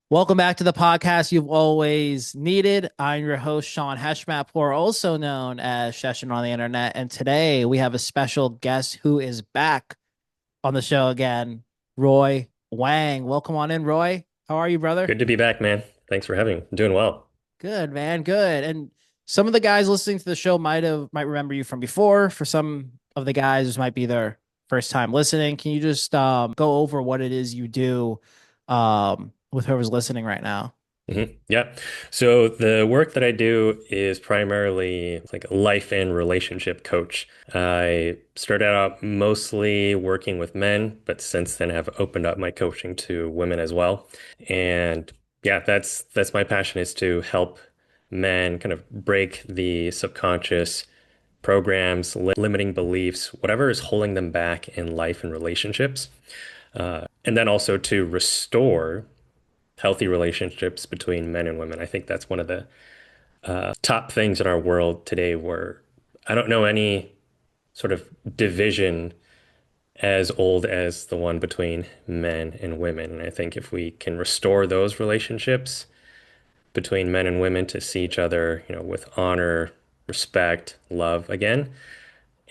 Welcome back to the podcast you've always needed. I'm your host, Sean Heshmatpour, also known as Sheshin on the internet. And today we have a special guest who is back on the show again, Roy Wang. Welcome on in, Roy. How are you, brother? Good to be back, man. Thanks for having me. Doing well. Good, man. Good. And some of the guys listening to the show might remember you from before. For some of the guys, this might be their first time listening. Can you just go over what it is you do with whoever's listening right now? Yeah. So the work that I do is primarily like a life and relationship coach. I started out mostly working with men, but since then have opened up my coaching to women as well. And yeah, that's my passion is to help men kind of break the subconscious programs, limiting beliefs, whatever is holding them back in life and relationships. And then also to restore healthy relationships between men and women. I think that's one of the top things in our world today where I don't know any sort of division as old as the one between men and women. And I think if we can restore those relationships between men and women to see each other, with honor, respect, love again,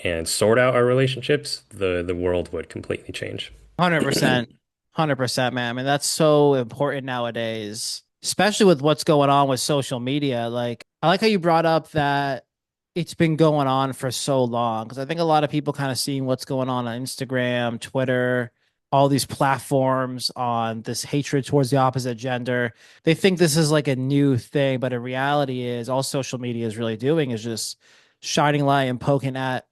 and sort out our relationships, the world would completely change. 100%. 100%, man. I mean, that's so important nowadays, especially with what's going on with social media. Like, I like how you brought up that it's been going on for so long because I think a lot of people kind of seeing what's going on Instagram, Twitter, all these platforms on this hatred towards the opposite gender. They think this is like a new thing, but in reality is all social media is really doing is just shining light and poking at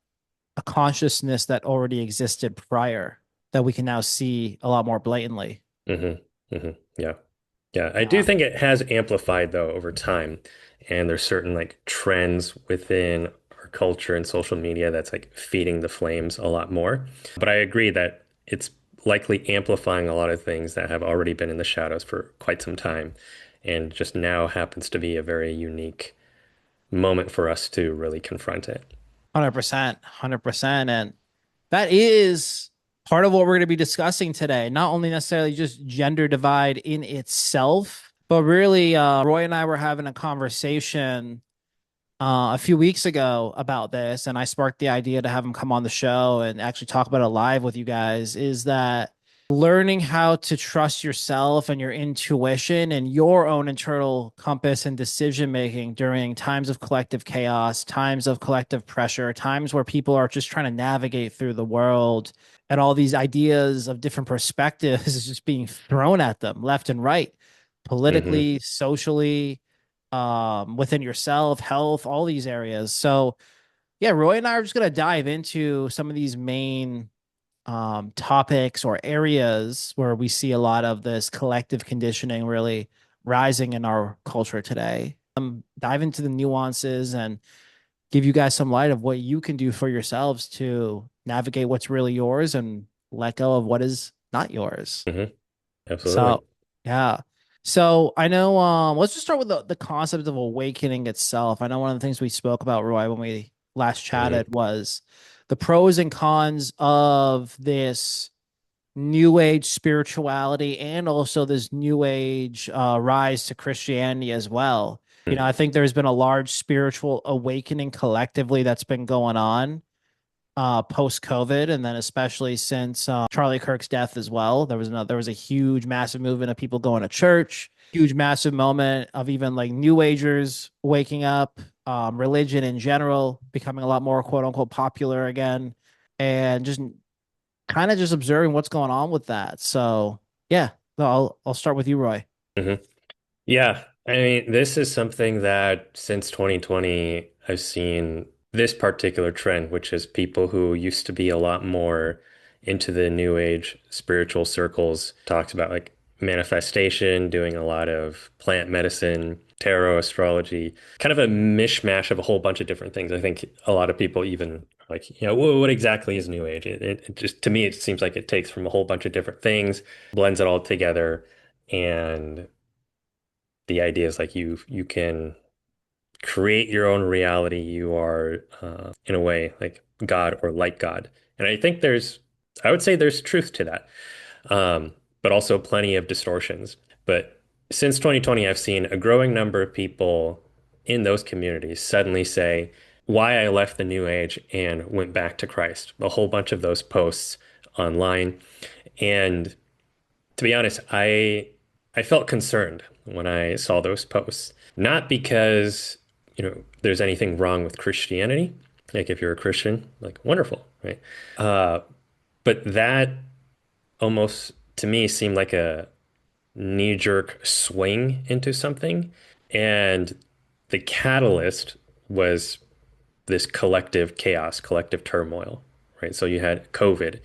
a consciousness that already existed prior that we can now see a lot more blatantly. hmm Yeah. Yeah, I do Yeah. think it has amplified though over time. And there's certain like trends within our culture and social media that's like feeding the flames a lot more. But I agree that it's likely amplifying a lot of things that have already been in the shadows for quite some time. And just now happens to be a very unique moment for us to really confront it. 100%. 100%. And that is part of what we're going to be discussing today. Not only necessarily just gender divide in itself, but really, Roy and I were having a conversation a few weeks ago about this, and I sparked the idea to have him come on the show and actually talk about it live with you guys. Is that learning how to trust yourself and your intuition and your own internal compass and decision making during times of collective chaos, times of collective pressure, times where people are just trying to navigate through the world and all these ideas of different perspectives is just being thrown at them left and right, hmm politically, socially, within yourself, health, all these areas. So yeah, Roy and I are just gonna dive into some of these main topics or areas where we see a lot of this collective conditioning really rising in our culture today. Dive into the nuances and give you guys some light of what you can do for yourselves to navigate what's really yours and let go of what is not yours. hmm Absolutely. So, yeah. So I know let's just start with the concept of awakening itself. I know one of the things we spoke about, Roy, when we last hmm chatted was the pros and cons of this new age spirituality and also this new age rise to Christianity as well. You know, I think there's been a large spiritual awakening collectively that's been going on post COVID, and then especially since Charlie Kirk's death as well. There was a huge, massive movement of people going to church. Huge, massive moment of even like New Agers waking up, religion in general becoming a lot more quote unquote popular again, and just kind of just observing what's going on with that. So yeah, I'll start with you, Roy. hmm Yeah, I mean, this is something that since 2020, I've seen this particular trend, which is people who used to be a lot more into the new age spiritual circles, talks about like manifestation, doing a lot of plant medicine, tarot, astrology, kind of a mishmash of a whole bunch of different things. I think a lot of people even like, what exactly is new age? It just, to me, it seems like it takes from a whole bunch of different things, blends it all together. And the idea is like you can create your own reality. You are in a way like God or like God. And I would say there's truth to that, but also plenty of distortions. But since 2020, I've seen a growing number of people in those communities suddenly say why I left the New Age and went back to Christ. A whole bunch of those posts online. And to be honest, I felt concerned when I saw those posts. Not because, there's anything wrong with Christianity. Like if you're a Christian, like wonderful, right? Uh, but that almost to me seemed like a knee-jerk swing into something. And the catalyst was this collective chaos, collective turmoil, right? So you had COVID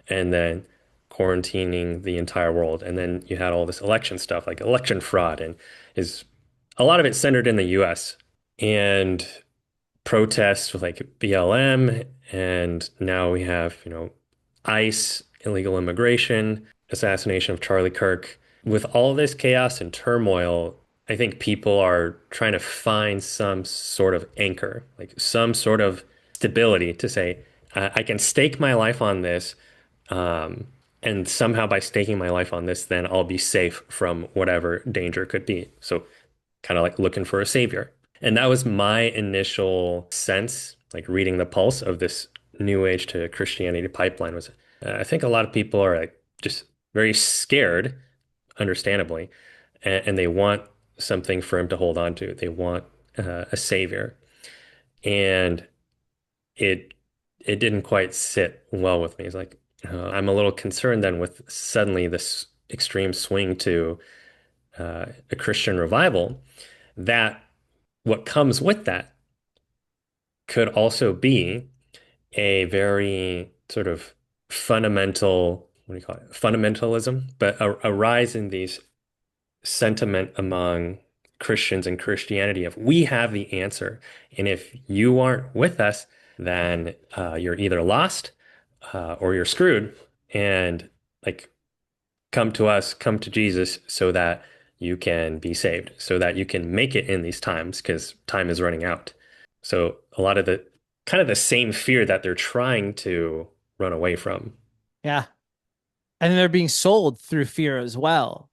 and then quarantining the entire world. And then you had all this election stuff, like election fraud, and is a lot of it centered in the US. And protests with like BLM, and now we have, ICE, illegal immigration, assassination of Charlie Kirk. With all this chaos and turmoil, I think people are trying to find some sort of anchor, like some sort of stability to say, I can stake my life on this, um, and somehow by staking my life on this, then I'll be safe from whatever danger could be. So kind of like looking for a savior. And that was my initial sense, like reading the pulse of this new age to Christianity pipeline was I think a lot of people are like just very scared, understandably, and they want something firm to hold on to. They want a savior. And it it didn't quite sit well with me. It's like I'm a little concerned then with suddenly this extreme swing to a Christian revival that what comes with that could also be a very sort of fundamental, what do you call it? Fundamentalism, but a rise in these sentiment among Christians and Christianity of we have the answer. And if you aren't with us, then you're either lost or you're screwed. And like come to us, come to Jesus so that you can be saved, so that you can make it in these times because time is running out. So a lot of the kind of the same fear that they're trying to run away from. Yeah. And they're being sold through fear as well.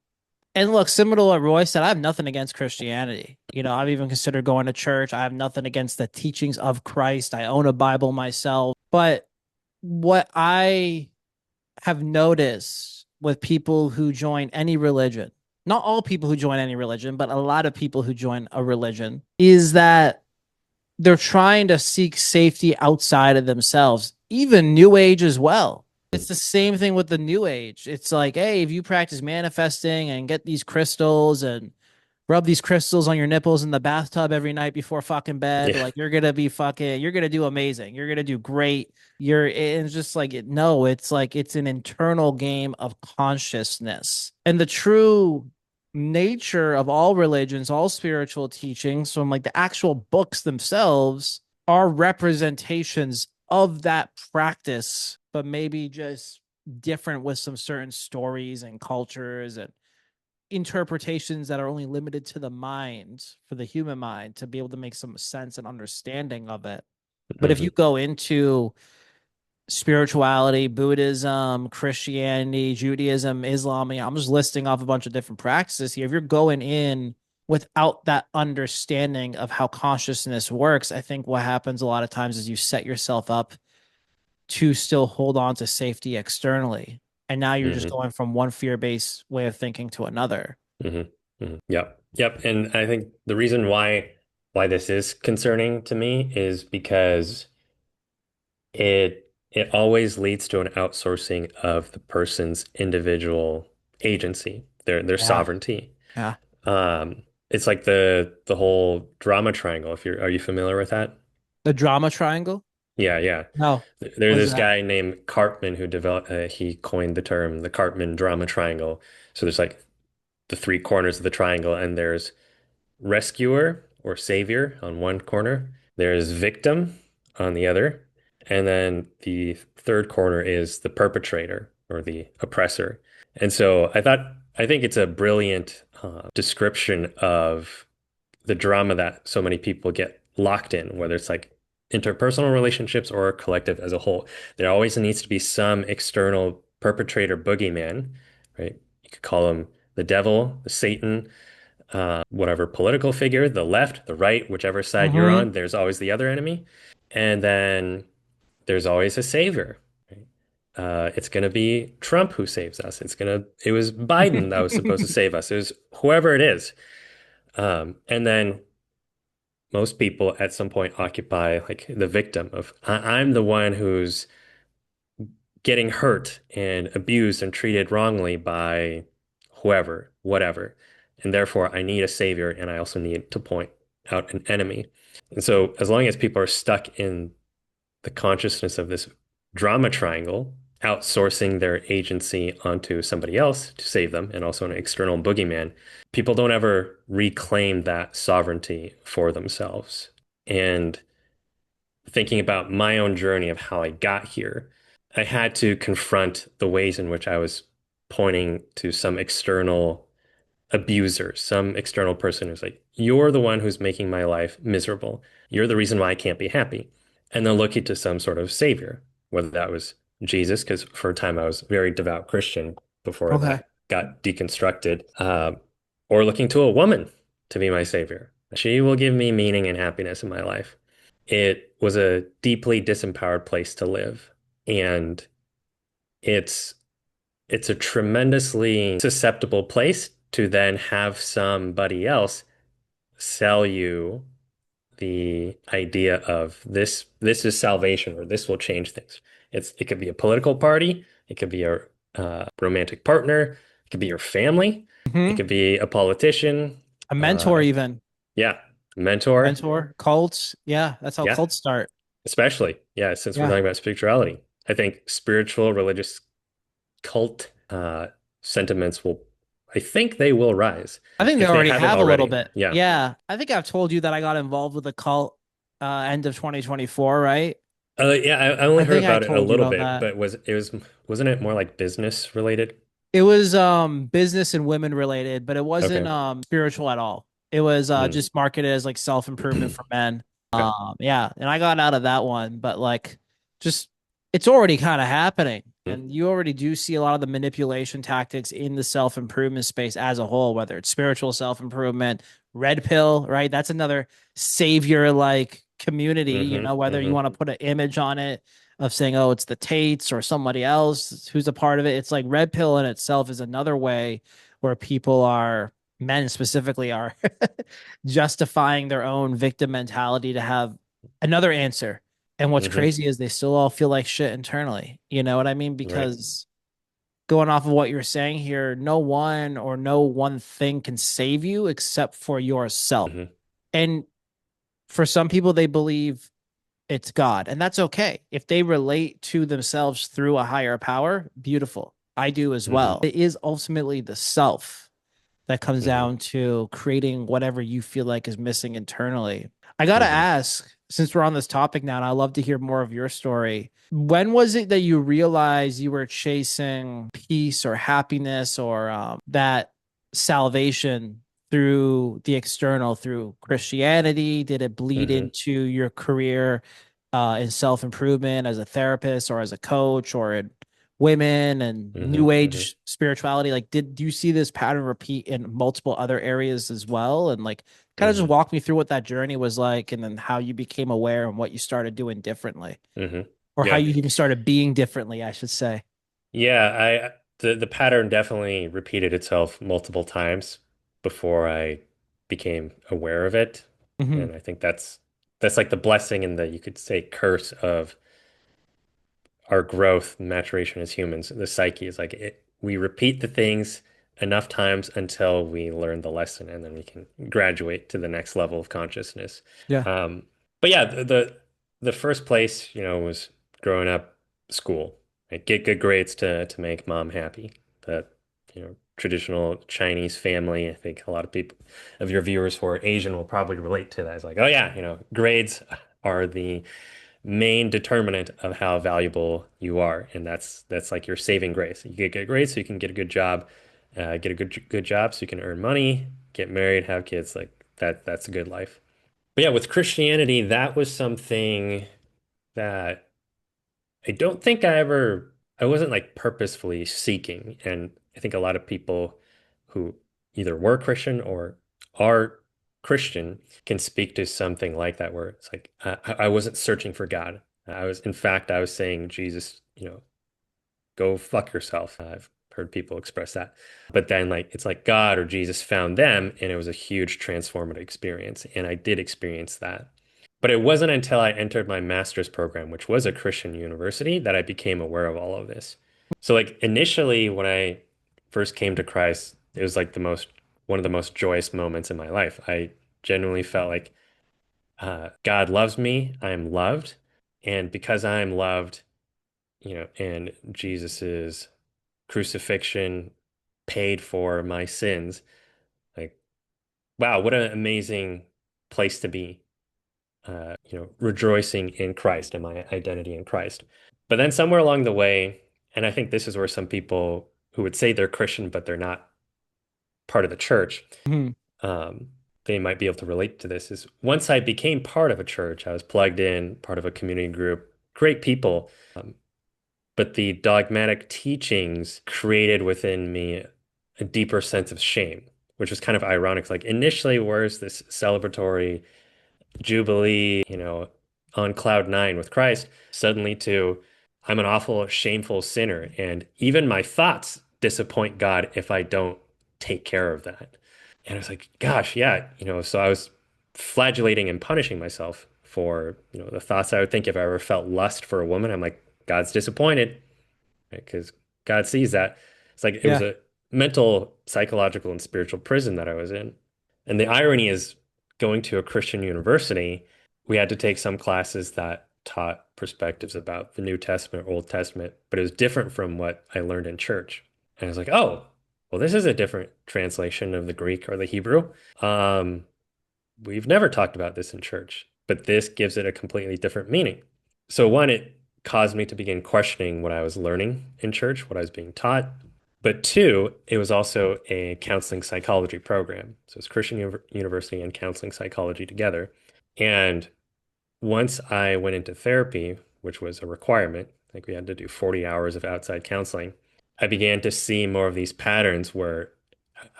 And look, similar to what Roy said, I have nothing against Christianity. I've even considered going to church. I have nothing against the teachings of Christ. I own a Bible myself. But what I have noticed with people who join any religion, not all people who join any religion, but a lot of people who join a religion, is that they're trying to seek safety outside of themselves, even New Age as well. It's the same thing with the New Age. It's like, hey, if you practice manifesting and get these crystals and rub these crystals on your nipples in the bathtub every night before fucking bed, Yeah. like you're gonna do amazing. You're gonna do great. It's just like no, it's like it's an internal game of consciousness. And the true nature of all religions, all spiritual teachings, from like the actual books themselves, are representations of that practice, but maybe just different with some certain stories and cultures and interpretations that are only limited to the mind for the human mind to be able to make some sense and understanding of it. But if you Hmm. go into spirituality, Buddhism, Christianity, Judaism, Islam, I'm just listing off a bunch of different practices here. If you're going in without that understanding of how consciousness works, I think what happens a lot of times is you set yourself up to still hold on to safety externally. And now you're just Hmm. going from one fear based way of thinking to another. Hmm. Hmm. Yep. Yep. And I think the reason why this is concerning to me is because it always leads to an outsourcing of the person's individual agency, their Yeah. sovereignty. Yeah. It's like the whole drama triangle. If you're, are you familiar with that? The drama triangle? Yeah, yeah. No. There's What is this that? guy named Cartman who developed, he coined the term the Cartman drama triangle. So there's like the three corners of the triangle, and there's rescuer or savior on one corner, there's victim on the other, and then the third corner is the perpetrator or the oppressor. And so I think it's a brilliant description of the drama that so many people get locked in, whether it's like interpersonal relationships or collective as a whole. There always needs to be some external perpetrator boogeyman, right? You could call him the devil, Satan, whatever political figure, the left, the right, whichever side you're Hmm. on, there's always the other enemy. And then there's always a savior. Right? It's going to be Trump who saves us. It was Biden that was supposed to save us. It was whoever it is. And then most people at some point occupy like the victim of, I'm the one who's getting hurt and abused and treated wrongly by whoever, whatever. And therefore, I need a savior and I also need to point out an enemy. And so, as long as people are stuck in the consciousness of this drama triangle, outsourcing their agency onto somebody else to save them and also an external boogeyman, people don't ever reclaim that sovereignty for themselves. And thinking about my own journey of how I got here, I had to confront the ways in which I was pointing to some external abuser, some external person who's like, you're the one who's making my life miserable. You're the reason why I can't be happy. And then looking to some sort of savior, whether that was Jesus, because for a time I was a very devout Christian before Okay. that got deconstructed, or looking to a woman to be my savior. She will give me meaning and happiness in my life. It was a deeply disempowered place to live. And it's it's a tremendously susceptible place to then have somebody else sell you the idea of this is salvation or this will change things. It could be a political party, it could be a romantic partner, it could be your family, it Hmm. could be a politician, A mentor, uh, even. yeah, mentor, Mentor, cults. Yeah, that's how yeah, cults start. especially yeah. Since we're Yeah. talking about spirituality, I think spiritual, religious, cult sentiments will, I think they will rise I think they if they already haven't have a little already. bit. Yeah. Yeah. I think I've told you that I got involved with a cult end of 2024, right? Yeah, I only I heard think I about it a told you little about bit, that. but wasn't it more like business related? It was business and women related, but it wasn't Okay. spiritual at all. It was Mm. just marketed as like self-improvement for men. Okay. Yeah, and I got out of that one, but like just it's already kind of happening. Mm. And you already do see a lot of the manipulation tactics in the self-improvement space as a whole, whether it's spiritual self-improvement, red pill, right? That's another savior like community, whether you Mm-hmm. want to put an image on it of saying, oh, it's the Tates or somebody else who's a part of it. It's like red pill in itself is another way where people are, men specifically, are justifying their own victim mentality to have another answer. And what's Mm-hmm. crazy is they still all feel like shit internally. You know what I mean? Right. Because going off of what you're saying here, no one thing can save you except for yourself. Mm-hmm. And for some people, they believe it's God, and that's okay. If they relate to themselves through a higher power, beautiful. I do as Mm-hmm. well. It is ultimately the self that comes Mm-hmm. down to creating whatever you feel like is missing internally. I got to Mm-hmm. ask, since we're on this topic now, and I love to hear more of your story. When was it that you realized you were chasing peace or happiness or that salvation through the external, through Christianity? Did it bleed Mm-hmm. into your career in self improvement as a therapist or as a coach or in women and new Mm-hmm. age spirituality? Like, do you see this pattern repeat in multiple other areas as well? And like, kind of Mm-hmm. just walk me through what that journey was like and then how you became aware and what you started doing differently, Mm-hmm. or how Yeah. you even started being differently, I should say. Yeah, the pattern definitely repeated itself multiple times before I became aware of it. Hmm. And I think that's like the blessing and the, you could say, curse of our growth and maturation as humans. The psyche is like we repeat the things enough times until we learn the lesson, and then we can graduate to the next level of consciousness. Yeah. Um, but yeah, the first place, was growing up, school. Right? Get good grades to make mom happy. That, traditional Chinese family. I think a lot of people of your viewers who are Asian will probably relate to that. It's like, oh yeah, grades are the main determinant of how valuable you are, and that's like your saving grace. You get good grades so you can get a good job, get a good job so you can earn money, get married, have kids. Like that's a good life. But yeah, with Christianity, that was something that I don't think I wasn't like purposefully seeking, and I think a lot of people who either were Christian or are Christian can speak to something like that, where it's like I wasn't searching for God. In fact, I was saying, Jesus, go fuck yourself. I've heard people express that. But then like it's like God or Jesus found them and it was a huge transformative experience. And I did experience that. But it wasn't until I entered my master's program, which was a Christian university, that I became aware of all of this. So like initially when I first came to Christ, it was like the most one of the most joyous moments in my life. I genuinely felt like God loves me, I am loved, and because I am loved, and Jesus's crucifixion paid for my sins. Like, wow, what an amazing place to be. Rejoicing in Christ and my identity in Christ. But then somewhere along the way, and I think this is where some people who would say they're Christian, but they're not part of the church, Mhm. um, they might be able to relate to this, is once I became part of a church, I was plugged in, part of a community group, great people. But the dogmatic teachings created within me a deeper sense of shame, which was kind of ironic. Like initially, where's this celebratory jubilee, on cloud nine with Christ, suddenly to I'm an awful, shameful sinner, and even my thoughts disappoint God if I don't take care of that. And I was like, gosh, yeah, so I was flagellating and punishing myself for, the thoughts I would think if I ever felt lust for a woman. I'm like, God's disappointed, right? Because God sees that. It's like it was Yeah. a mental, psychological, and spiritual prison that I was in. And the irony is going to a Christian university, we had to take some classes that taught perspectives about the New Testament, Old Testament, but it was different from what I learned in church. And I was like, oh, well, this is a different translation of the Greek or the Hebrew. Um, we've never talked about this in church, but this gives it a completely different meaning. So one, it caused me to begin questioning what I was learning in church, what I was being taught. But two, it was also a counseling psychology program. So it's Christian University and counseling psychology together. And once I went into therapy, which was a requirement, like we had to do 40 hours of outside counseling, I began to see more of these patterns where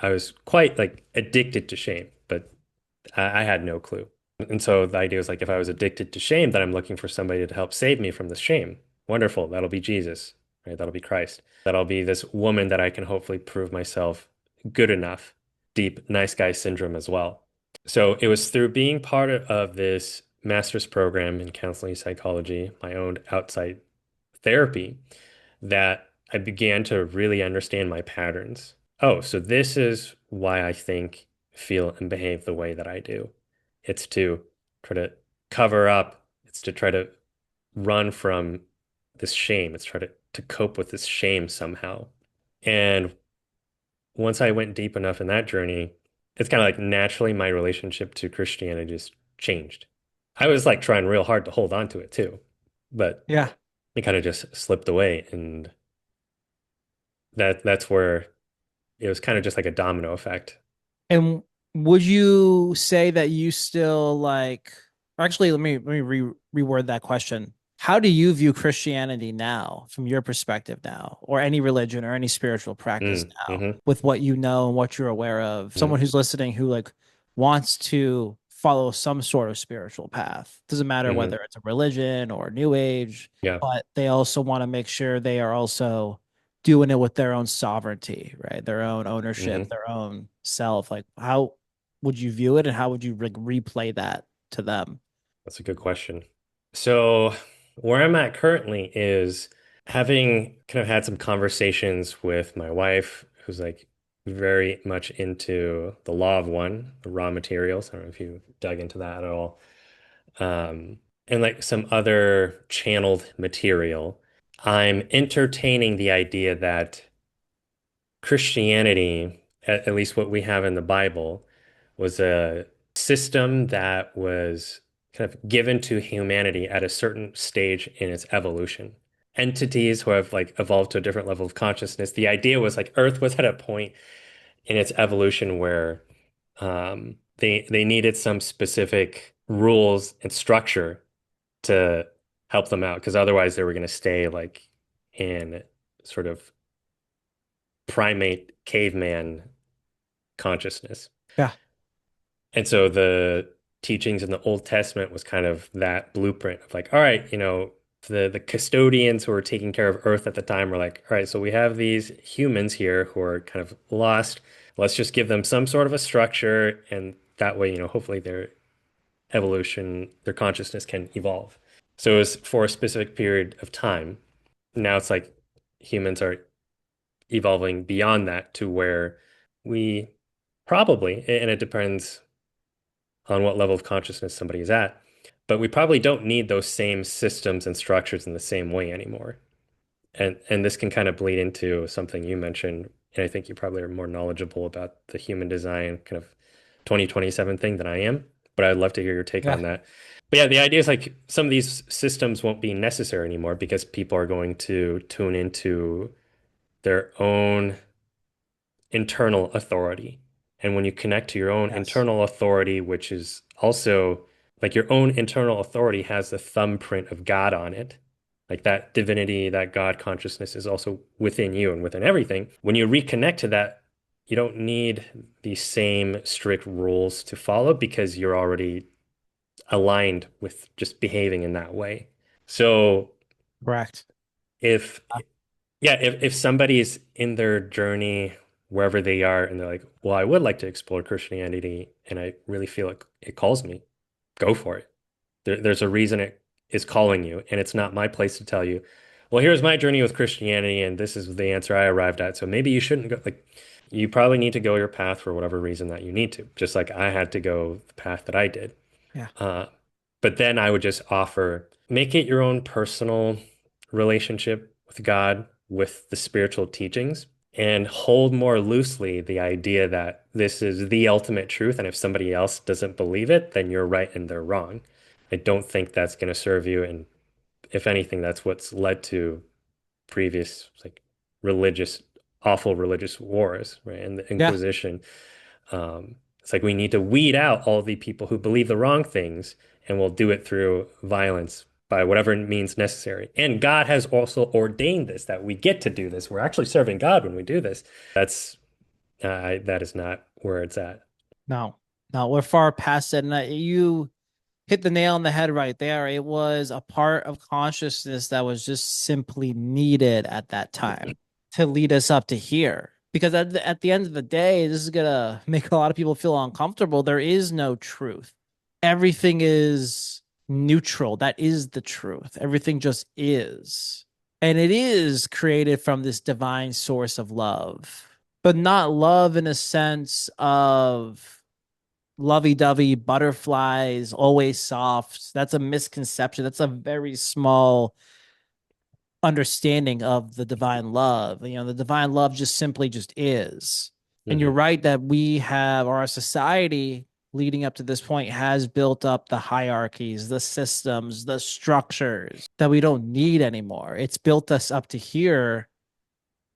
I was quite like addicted to shame, but I had no clue. And so the idea was like, if I was addicted to shame, then I'm looking for somebody to help save me from the shame. Wonderful. That'll be Jesus, right? That'll be Christ. That'll be this woman that I can hopefully prove myself good enough. Deep nice guy syndrome as well. So it was through being part of this master's program in counseling psychology, my own outside therapy, that I began to really understand my patterns. Oh, so this is why I think, feel, and behave the way that I do. It's to try to cover up, it's to try to run from this shame, it's try to cope with this shame somehow. And once I went deep enough in that journey, it's kind of like naturally my relationship to Christianity just changed. I was like trying real hard to hold on to it too, but Yeah. it kind of just slipped away. And that's where it was kind of just like a domino effect. And would you say that you still like, or actually, let me reword that question. How do you view Christianity now, from your perspective now, or any religion or any spiritual practice Mm, now, hmm with what you know and what you're aware of? hmm Someone who's listening who like wants to follow some sort of spiritual path. Doesn't matter hmm whether it's a religion or new age, Yeah, but they also want to make sure they are also doing it with their own sovereignty, right? Their own ownership, hmm their own self. Like, how would you view it, and how would you like replay that to them? that's a good question. So where I'm at currently is having kind of had some conversations with my wife, who's like very much into the law of one, the raw materials. I don't know if you dug into that at all. Um, and like some other channeled material. I'm entertaining the idea that Christianity, at least what we have in the Bible, was a system that was kind of given to humanity at a certain stage in its evolution. Entities who have like evolved to a different level of consciousness. The idea was like Earth was at a point in its evolution where they needed some specific rules and structure to help them out, because otherwise they were going to stay like in sort of primate caveman consciousness. Yeah. And so the teachings in the Old Testament was kind of that blueprint of like, all right, the custodians who were taking care of Earth at the time were like, all right, so we have these humans here who are kind of lost. Let's just give them some sort of a structure, and that way, hopefully their evolution, their consciousness can evolve. So it was for a specific period of time. Now it's like humans are evolving beyond that to where we probably, and it depends on what level of consciousness somebody is at. But we probably don't need those same systems and structures in the same way anymore. And this can kind of bleed into something you mentioned, and I think you probably are more knowledgeable about the human design kind of 2027 thing than I am, but I'd love to hear your take Yeah. on that. But yeah, the idea is like some of these systems won't be necessary anymore because people are going to tune into their own internal authority. And when you connect to your own Yes. internal authority, which is also like your own internal authority has the thumbprint of God on it. Like that divinity, that God consciousness is also within you and within everything. When you reconnect to that, you don't need the same strict rules to follow because you're already aligned with just behaving in that way. So Correct. if yeah, if somebody's in their journey wherever they are and they're like, well, I would like to explore Christianity and I really feel it calls me, go for it. There's a reason it is calling you, and it's not my place to tell you, well, here's my journey with Christianity and this is the answer I arrived at. So maybe you shouldn't go. Like, you probably need to go your path for whatever reason that you need to, just like I had to go the path that I did. Yeah. Uh, but then I would just offer, make it your own personal relationship with God, with the spiritual teachings, and hold more loosely the idea that this is the ultimate truth. And if somebody else doesn't believe it, then you're right and they're wrong. I don't think that's going to serve you. And if anything, that's what's led to previous like religious, awful religious wars, right? And the Yeah. Inquisition. It's like we need to weed out all the people who believe the wrong things, and we'll do it through violence by whatever means necessary. And God has also ordained this, that we get to do this. We're actually serving God when we do this. That's that is not where it's at. No, no, we're far past it. And you hit the nail on the head right there. It was a part of consciousness that was just simply needed at that time to lead us up to here. Because at the end of the day, this is going to make a lot of people feel uncomfortable. There is no truth. Everything is neutral. That is the truth. Everything just is. And it is created from this divine source of love, but not love in a sense of lovey-dovey butterflies, always soft. That's a misconception. That's a very small understanding of the divine love. The divine love just simply just is. And you're Hmm. right that we have, or our society leading up to this point has built up the hierarchies, the systems, the structures that we don't need anymore. It's built us up to here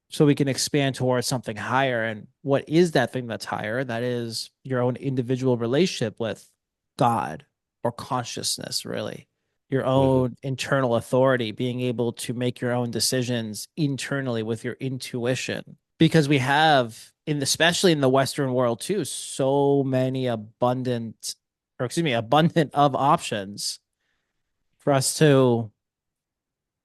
so we can expand towards something higher. And what is that thing that's higher? That is your own individual relationship with God or consciousness, really. Your Hmm. own internal authority, being able to make your own decisions internally with your intuition. Because we have, especially in the Western world too, so many abundant of options for us to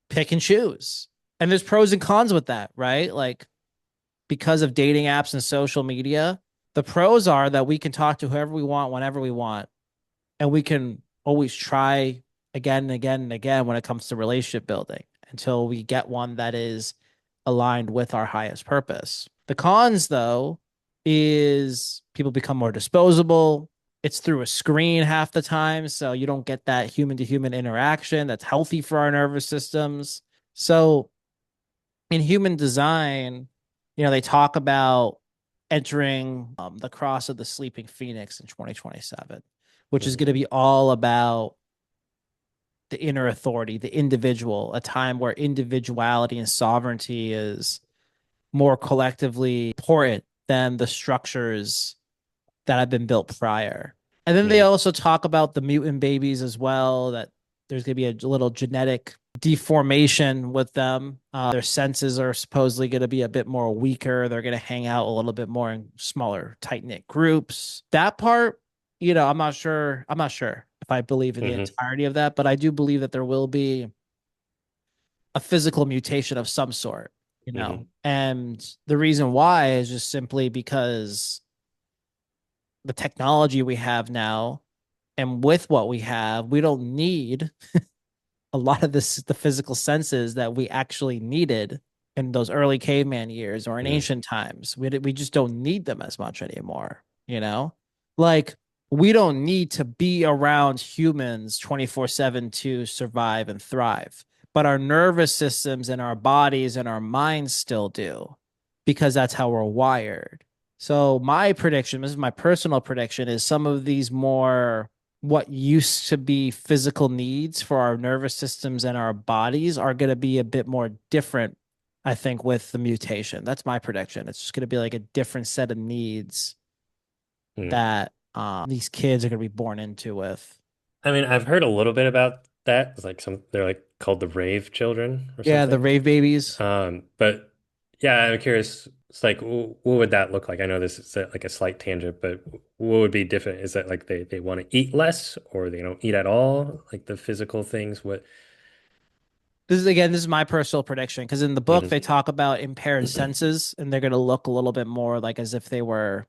pick and choose. And there's pros and cons with that, right? Like, because of dating apps and social media, the pros are that we can talk to whoever we want whenever we want, and we can always try again and again and again when it comes to relationship building until we get one that is aligned with our highest purpose. The cons, though, is people become more disposable. It's through a screen half the time, so you don't get that human to human interaction that's healthy for our nervous systems. So in human design, they talk about entering the cross of the sleeping phoenix in 2027, which is Hmm. going to be all about the inner authority, the individual, a time where individuality and sovereignty is more collectively important than the structures that have been built prior. And then they Hmm. also talk about the mutant babies as well, that there's going to be a little genetic deformation with them. Their senses are supposedly going to be a bit more weaker. They're going to hang out a little bit more in smaller, tight knit groups. That part, I'm not sure. I'm not sure if I believe in the Hmm. entirety of that, but I do believe that there will be a physical mutation of some sort. Hmm. And the reason why is just simply because the technology we have now, and with what we have, we don't need a lot of the physical senses that we actually needed in those early caveman years or in Hmm. ancient times. We just don't need them as much anymore. Like we don't need to be around humans 24/7 to survive and thrive. But our nervous systems and our bodies and our minds still do because that's how we're wired. So my prediction, this is my personal prediction, is some of these more what used to be physical needs for our nervous systems and our bodies are going to be a bit more different, I think, with the mutation. That's my prediction. It's just going to be like a different set of needs Hmm. that these kids are going to be born into with. I mean, I've heard a little bit about that. It's like they're like called the rave children or Yeah, the something. rave babies. But yeah, I'm curious. It's like, what would that look like? I know this is like a slight tangent, but what would be different? Is that like they want to eat less or they don't eat at all? Like the physical things? What? This is my personal prediction because in the book Hmm. they talk about impaired senses and they're going to look a little bit more like as if they were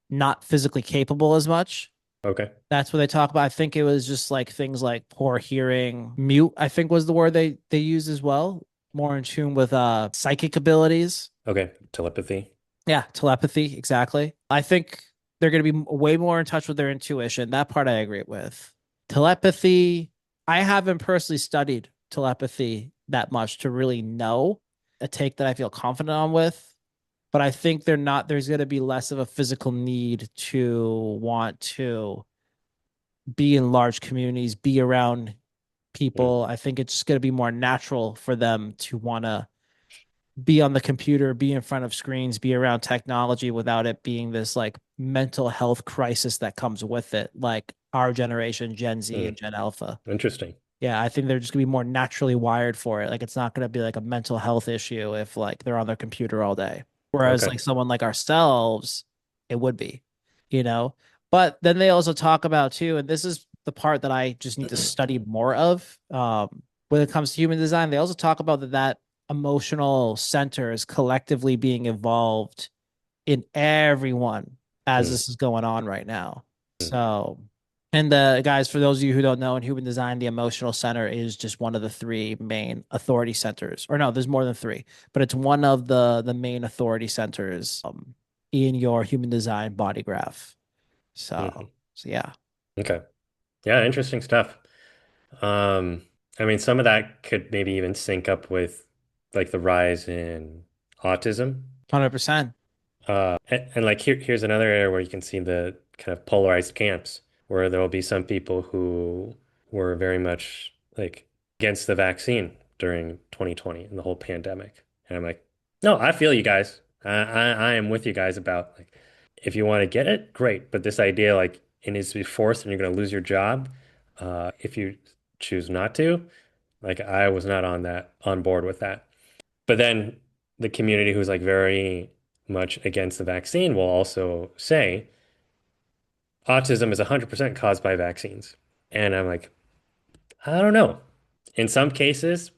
not physically capable as much. Okay. That's what they talk about. I think it was just like things like poor hearing, mute, I think was the word they use as well. More in tune with psychic abilities. Okay. Telepathy. Yeah, telepathy, exactly. I think they're going to be way more in touch with their intuition. That part I agree with. Telepathy, I haven't personally studied telepathy that much to really know a take that I feel confident on with. But I think there's going to be less of a physical need to want to be in large communities, be around Mm, people. I think it's just going to be more natural for them to want to be on the computer, be in front of screens, be around technology without it being this like mental health crisis that comes with it, like our generation, Gen Z mm. and Gen Alpha. Interesting. Yeah, I think they're just gonna be more naturally wired for it. Like it's not gonna be like a mental health issue if like they're on their computer all day. Whereas Okay. like someone like ourselves, it would be, you know. But then they also talk about too, and this is the part that I just need to study more of. When it comes to human design, they also talk about that emotional center is collectively being evolved in everyone as Mm, this is going on right now. So, and the guys, for those of you who don't know, in human design, the emotional center is just one of the three main authority centers. Or no, there's more than three, but it's one of the main authority centers in your human design body graph. So, mm. so yeah, Okay. Yeah, interesting stuff. Um, I mean, some of that could maybe even sync up with like the rise in autism. 100%. And like here's another area where you can see the kind of polarized camps, where there will be some people who were very much like against the vaccine during 2020 and the whole pandemic. And I'm like, no, I feel you guys. I am with you guys about like if you want to get it, great. But this idea like it needs to be forced and you're going to lose your job if you choose not to, like I was not on board with that. But then the community who's like very much against the vaccine will also say autism is 100% caused by vaccines. And I'm like, I don't know. In some cases,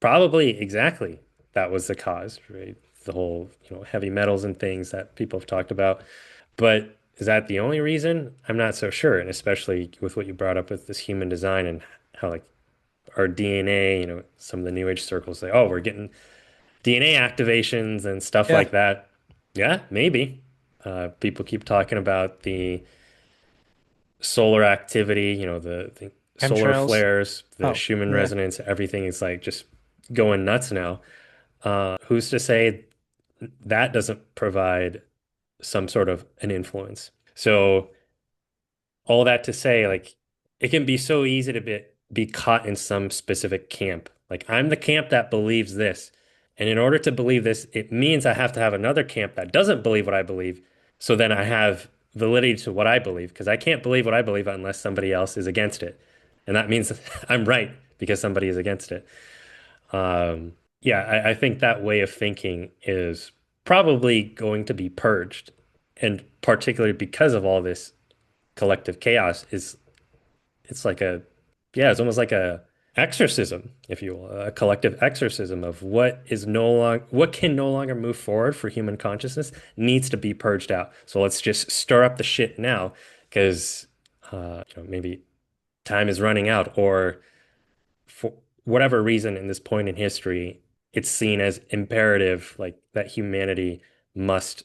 probably exactly that was the cause, right? The whole, heavy metals and things that people have talked about. But is that the only reason? I'm not so sure. And especially with what you brought up with this human design and how like our DNA, some of the new age circles say, oh, we're getting DNA activations and stuff Yeah. like that. Yeah, maybe. People keep talking about the solar activity, the solar Chemtrails. flares, the Oh, Schumann yeah. resonance, everything is like just going nuts now. Who's to say that doesn't provide some sort of an influence? So all that to say, like, it can be so easy to be caught in some specific camp. Like, I'm the camp that believes this. And in order to believe this, it means I have to have another camp that doesn't believe what I believe. So then I have validity to what I believe, because I can't believe what I believe unless somebody else is against it. and that means I'm right because somebody is against it. Um, yeah, I think that way of thinking is probably going to be purged, and particularly because of all this collective chaos, is it's like a yeah, it's almost like a exorcism, if you will, a collective exorcism of what can no longer move forward for human consciousness needs to be purged out. So let's just stir up the shit now because maybe time is running out, or for whatever reason in this point in history, it's seen as imperative, like that humanity must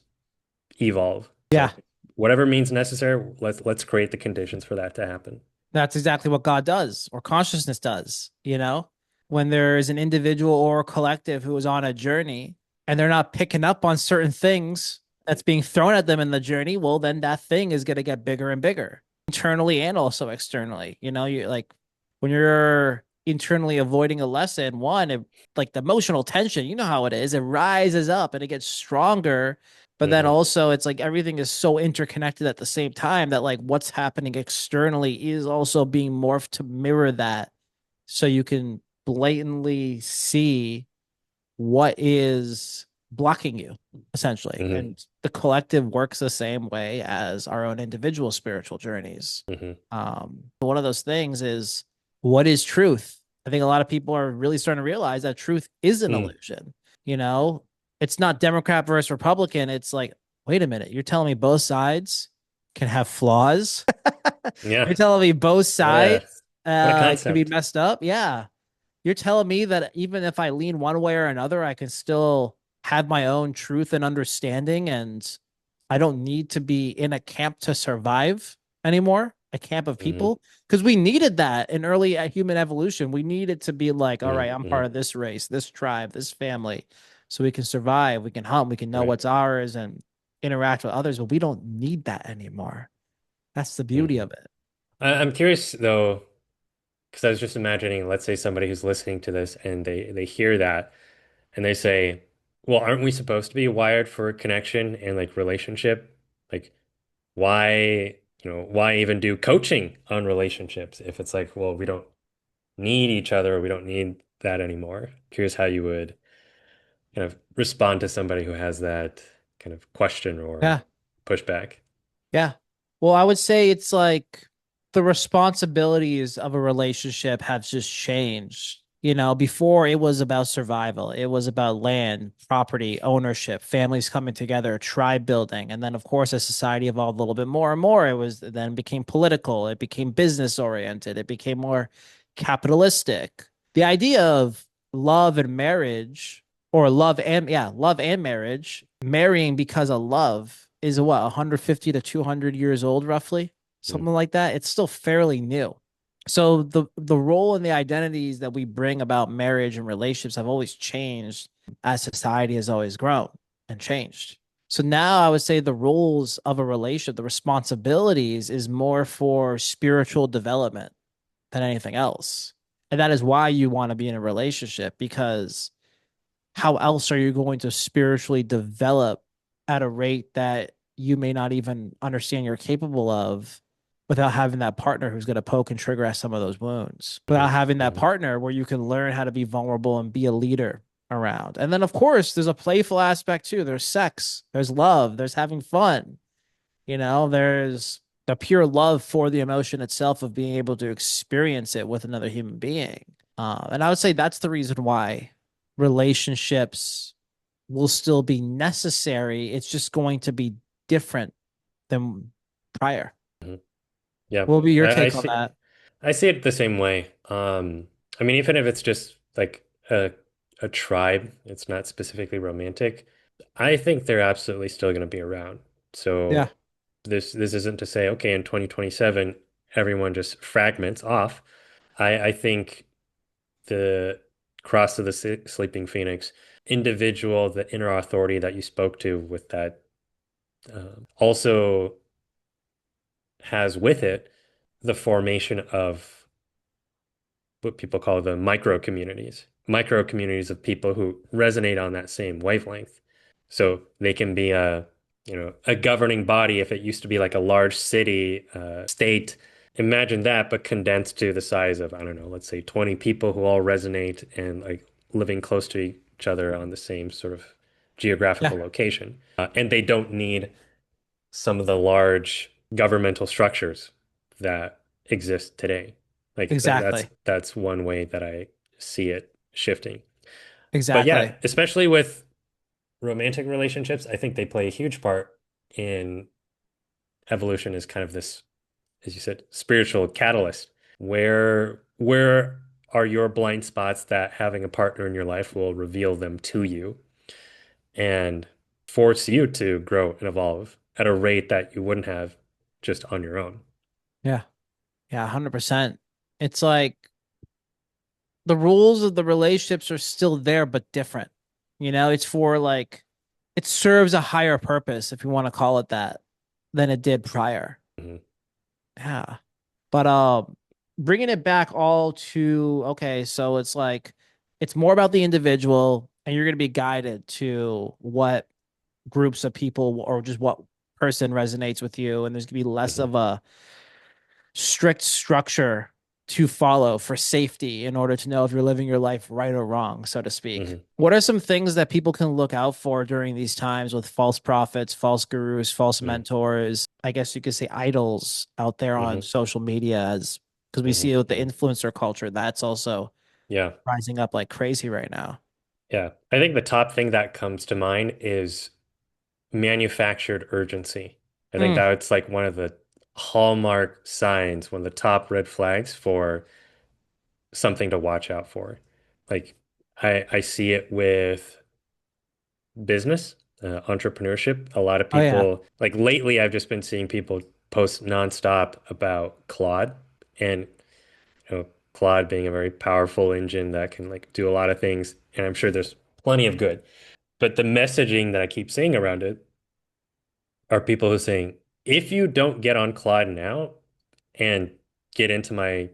evolve. Yeah, So whatever means necessary, let's create the conditions for that to happen. that's exactly what God does or consciousness does, you know? When there is an individual or a collective who is on a journey and they're not picking up on certain things that's being thrown at them in the journey, well, then that thing is going to get bigger and bigger internally and also externally. You know, you like when you're internally avoiding a lesson, one, like the emotional tension, you know how it is, it rises up and it gets stronger. But then Hmm. also, it's like everything is so interconnected at the same time that like what's happening externally is also being morphed to mirror that. So you can blatantly see what is blocking you, essentially. Hmm. And the collective works the same way as our own individual spiritual journeys. Hmm. One of those things is what is truth? I think a lot of people are really starting to realize that truth is an Mm. illusion. You know, it's not Democrat versus Republican. It's like, wait a minute, you're telling me both sides can have flaws? You're Yeah. telling me both What a sides what a could be concept. messed up? Yeah. You're telling me that even if I lean one way or another, I can still have my own truth and understanding, and I don't need to be in a camp to survive anymore, a camp of Hmm. people, because we needed that in early human evolution. We needed to be like, all right, Hmm. I'm Hmm. part of this race, this tribe, this family, so we can survive, we can hunt, we can know Right. what's ours and interact with others, but we don't need that anymore. That's the beauty Hmm. of it. I'm curious though, because I was just imagining, let's say somebody who's listening to this and they hear that and they say, "Well, aren't we supposed to be wired for connection and like relationship? Like, why even do coaching on relationships if it's like, well, we don't need each other, or we don't need that anymore?" Curious how you would kind of respond to somebody who has that kind of question or Yeah. pushback. Yeah. Well, I would say it's like the responsibilities of a relationship have just changed. You know, before it was about survival, it was about land, property, ownership, families coming together, tribe building. And then, of course, as society evolved a little bit more and more, it was then became political, it became business oriented, it became more capitalistic. The idea of love and marriage or love and marriage, marrying because of love is what 150 to 200 years old roughly, Mm, something like that. It's still fairly new. So the role and the identities that we bring about marriage and relationships have always changed as society has always grown and changed. So now I would say the roles of a relationship, the responsibilities is more for spiritual development than anything else. And that is why you want to be in a relationship, because how else are you going to spiritually develop at a rate that you may not even understand you're capable of without having that partner who's going to poke and trigger at some of those wounds, without mhm, having that mhm, partner where you can learn how to be vulnerable and be a leader around. And then, of course, there's a playful aspect too. There's sex, there's love, there's having fun. You know, there's the pure love for the emotion itself of being able to experience it with another human being. And I would say that's the reason why relationships will still be necessary. It's just going to be different than prior. mhm. Yeah, What would be your I take on see. that? I see it the same way. I mean, even if it's just like a tribe, it's not specifically romantic. I think they're absolutely still going to be around. Yeah. So this isn't to say, okay, in 2027, everyone just fragments off. I think the cross of the sleeping phoenix individual, the inner authority that you spoke to with that, also has with it the formation of what people call the micro communities of people who resonate on that same wavelength. So they can be a governing body if it used to be like a large city, state. imagine that, but condensed to the size of, I don't know, let's say 20 people who all resonate and like living close to each other on the same sort of Yeah, geographical location. And they don't need some of the large governmental structures that exist today. Like exactly. that's one way that I see it shifting. But yeah, Exactly. especially with romantic relationships, I think they play a huge part in evolution as kind of this, as you said, spiritual catalyst. Where are your blind spots that having a partner in your life will reveal them to you and force you to grow and evolve at a rate that you wouldn't have just on your own. Yeah. Yeah, 100%. It's like the rules of the relationships are still there, but different. It's for like, it serves a higher purpose, if you want to call it that, than it did prior. Mhm, Yeah. But bringing it back all to, okay, so it's like, it's more about the individual, and you're going to be guided to what groups of people or just what person resonates with you. And there's going to be less mhm, of a strict structure to follow for safety in order to know if you're living your life right or wrong, so to speak. mhm, What are some things that people can look out for during these times with false prophets, false gurus, false mhm, mentors? I guess you could say idols out there on mhm, social media, as because we mhm, see it with the mhm. influencer culture that's also Yeah. rising up like crazy right now. Yeah. I think the top thing that comes to mind is manufactured urgency. I think Mm, that's like one of the hallmark signs, one of the top red flags for something to watch out for. Like I see it with business, entrepreneurship. A lot of oh yeah. people, like lately, I've just been seeing people post nonstop about Claude and Claude being a very powerful engine that can like do a lot of things. And I'm sure there's plenty of good. But the messaging that I keep seeing around it are people who are saying, if you don't get on Claude now and get into my